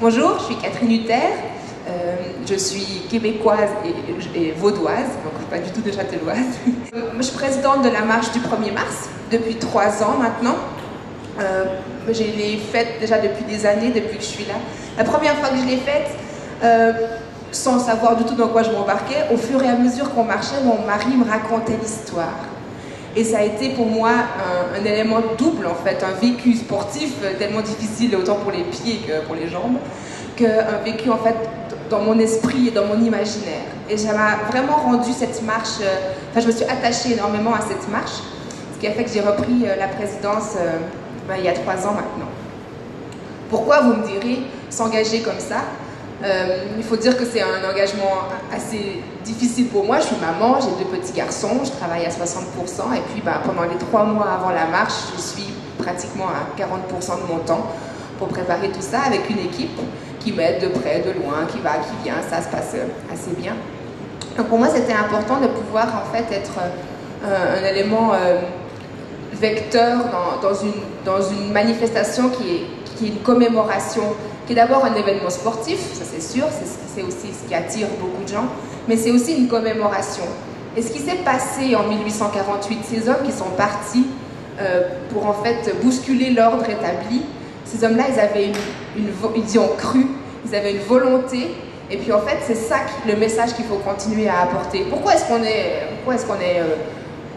Bonjour, je suis Catherine Hutter, je suis québécoise et vaudoise, donc pas du tout de châtelloise. Je suis présidente de la marche du 1er mars depuis 3 ans maintenant. Je l'ai faite déjà depuis des années, depuis que je suis là. La première fois que je l'ai faite, sans savoir du tout dans quoi je m'embarquais, au fur et à mesure qu'on marchait, mon mari me racontait l'histoire. Et ça a été pour moi un élément double en fait, un vécu sportif tellement difficile autant pour les pieds que pour les jambes, qu'un vécu en fait dans mon esprit et dans mon imaginaire. Et ça m'a vraiment rendu cette marche, je me suis attachée énormément à cette marche, ce qui a fait que j'ai repris la présidence il y a 3 ans maintenant. Pourquoi, vous me direz, s'engager comme ça? Il faut dire que c'est un engagement assez difficile pour moi. Je suis maman, j'ai 2 petits garçons, je travaille à 60%, et puis pendant les 3 mois avant la marche, je suis pratiquement à 40% de mon temps pour préparer tout ça avec une équipe qui m'aide de près, de loin, qui va, qui vient, ça se passe assez bien. Donc pour moi, c'était important de pouvoir en fait être un élément vecteur dans une manifestation qui est une commémoration, qui est d'abord un événement sportif, ça c'est sûr, c'est aussi ce qui attire beaucoup de gens, mais c'est aussi une commémoration. Et ce qui s'est passé en 1848, ces hommes qui sont partis pour en fait bousculer l'ordre établi, ces hommes-là, ils y ont cru, ils avaient une volonté, et puis en fait c'est ça le message qu'il faut continuer à apporter. Pourquoi est-ce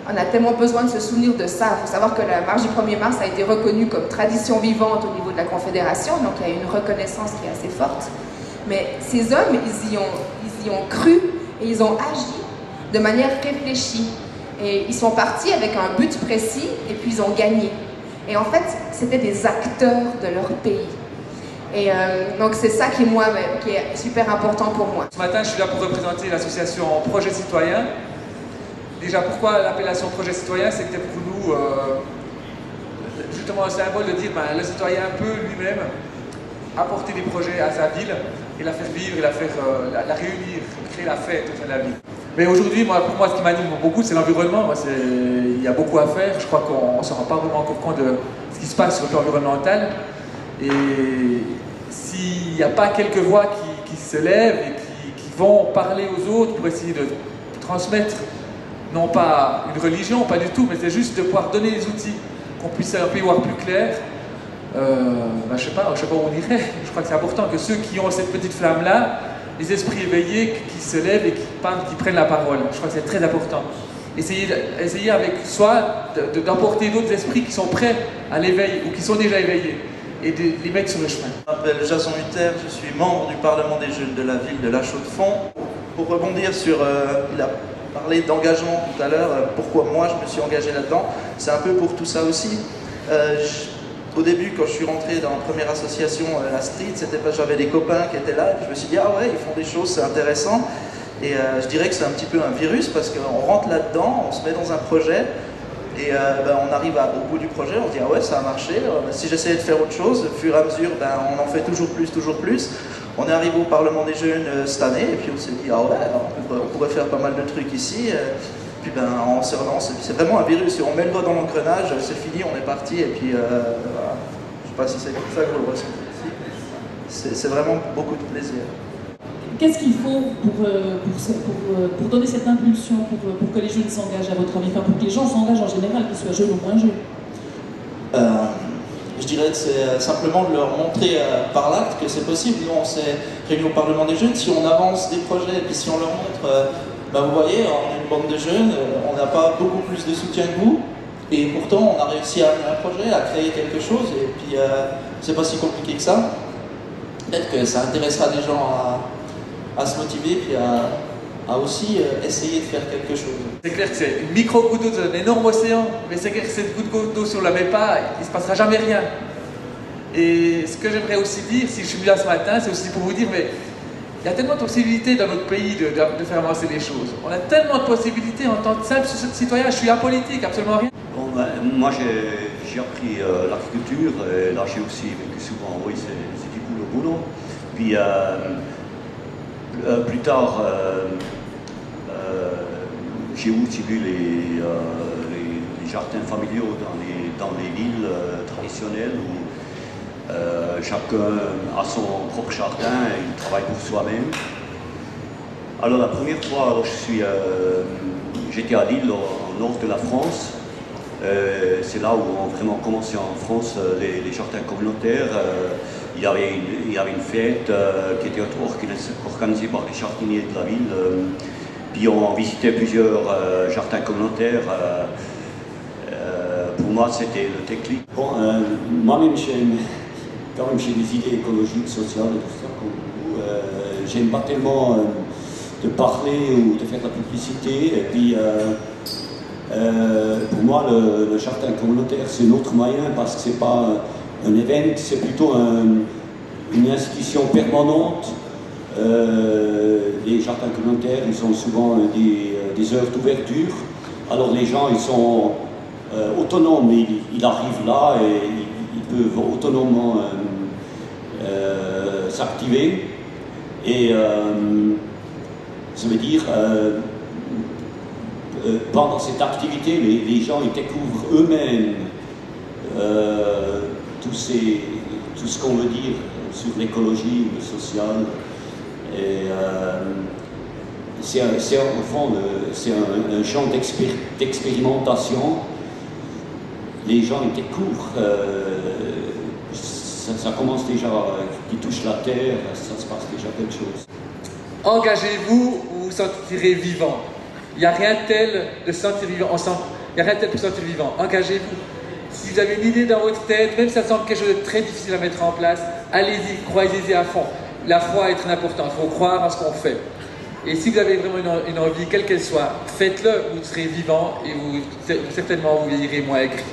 on a tellement besoin de se souvenir de ça? Il faut savoir que la marche du 1er mars a été reconnue comme tradition vivante au niveau de la Confédération, donc il y a une reconnaissance qui est assez forte. Mais ces hommes, ils y ont cru et ils ont agi de manière réfléchie. Et ils sont partis avec un but précis et puis ils ont gagné. Et en fait, c'était des acteurs de leur pays. Et donc c'est ça qui est super important pour moi. Ce matin, je suis là pour représenter l'association Projet Citoyen. Déjà, pourquoi l'appellation Projet Citoyen? C'était pour nous justement un symbole de dire le citoyen peut lui-même apporter des projets à sa ville et la faire vivre, et la réunir, créer la fête au sein de la ville. Mais aujourd'hui, pour moi, ce qui m'anime beaucoup, c'est l'environnement. Il y a beaucoup à faire. Je crois qu'on ne se rend pas vraiment encore compte de ce qui se passe sur le plan environnemental. Et s'il n'y a pas quelques voix qui se lèvent et qui vont parler aux autres pour essayer de transmettre, non pas une religion, pas du tout, mais c'est juste de pouvoir donner les outils, qu'on puisse un peu y voir plus clair. Je sais pas où on irait. Je crois que c'est important que ceux qui ont cette petite flamme-là, les esprits éveillés, qui se lèvent et qui parlent, qui prennent la parole. Je crois que c'est très important. Essayer avec soi d'emporter d'autres esprits qui sont prêts à l'éveil ou qui sont déjà éveillés et de les mettre sur le chemin. Je m'appelle Jason Hutter, je suis membre du Parlement des jeunes de la ville de La Chaux-de-Fonds. Pour rebondir sur... il a parlé d'engagement tout à l'heure, pourquoi moi je me suis engagé là-dedans, c'est un peu pour tout ça aussi. Au début, quand je suis rentré dans la première association, la Street, c'était parce que j'avais des copains qui étaient là, et je me suis dit, ah ouais, ils font des choses, c'est intéressant. Et je dirais que c'est un petit peu un virus, parce qu'on rentre là-dedans, on se met dans un projet, et on arrive au bout du projet, on se dit, ah ouais, ça a marché, si j'essayais de faire autre chose, au fur et à mesure, on en fait toujours plus, toujours plus. On est arrivé au Parlement des jeunes cette année, et puis on s'est dit, ah ouais, on pourrait faire pas mal de trucs ici. Puis on se relance, c'est vraiment un virus, on met le doigt dans l'engrenage, c'est fini, on est parti, et puis voilà. Je sais pas si c'est comme ça que vous le ressentez ici. C'est vraiment beaucoup de plaisir. Qu'est-ce qu'il faut pour donner cette impulsion, pour que les jeunes s'engagent à votre avis, pour que les gens s'engagent en général, qu'ils soient jeunes ou moins jeunes? Je dirais que c'est simplement de leur montrer par l'acte que c'est possible. Nous, on s'est réunis au Parlement des jeunes, si on avance des projets, et puis si on leur montre... vous voyez, on est une bande de jeunes, on n'a pas beaucoup plus de soutien que vous, et pourtant on a réussi à amener un projet, à créer quelque chose, et puis c'est pas si compliqué que ça. Peut-être que ça intéressera des gens à se motiver, puis à aussi essayer de faire quelque chose. C'est clair que c'est une micro-goutte d'eau dans un énorme océan, mais c'est clair que cette goutte d'eau, si on ne la met pas, il ne se passera jamais rien. Et ce que j'aimerais aussi dire, si je suis là ce matin, c'est aussi pour vous dire, mais il y a tellement de possibilités dans notre pays de faire avancer les choses. On a tellement de possibilités en tant que simple citoyen. Je suis apolitique, absolument rien. Bon, moi, j'ai appris l'agriculture. Là, j'ai aussi vécu souvent. Oui, c'est du boulot. Puis, plus tard, j'ai aussi vu les jardins familiaux dans les villes traditionnelles Chacun a son propre jardin et il travaille pour soi-même. Alors la première fois, alors, j'étais à Lille, au nord de la France. C'est là où ont vraiment commencé en France les jardins communautaires. Il y avait une fête qui était organisée par les jardiniers de la ville. Puis on visitait plusieurs jardins communautaires. Pour moi, c'était le déclic. Bon, moi-même, j'ai des idées écologiques, sociales et tout ça, comme vous. J'aime pas tellement de parler ou de faire de la publicité. Et puis, pour moi, le jardin communautaire, c'est un autre moyen parce que c'est pas un événement, c'est plutôt une institution permanente. Les jardins communautaires, ils ont souvent des heures d'ouverture. Alors les gens, ils sont autonomes, ils arrivent là et ils peuvent autonomement s'activer. Et ça veut dire, pendant cette activité, les gens ils découvrent eux-mêmes tout ce qu'on veut dire sur l'écologie, le social. Et c'est au fond un champ d'expérimentation. Les gens ils découvrent, ça commence déjà, qui touche la terre, ça se passe déjà quelque chose. Engagez-vous, vous vous sentirez vivant. Il n'y a rien tel de sentir vivant. Il n'y a rien tel pour sentir vivant. Engagez-vous. Si vous avez une idée dans votre tête, même si ça semble quelque chose de très difficile à mettre en place, allez-y, croyez-y à fond. La foi est très importante, il faut croire à ce qu'on fait. Et si vous avez vraiment une envie, quelle qu'elle soit, faites-le, vous serez vivant et certainement vous vieillirez moins aigri.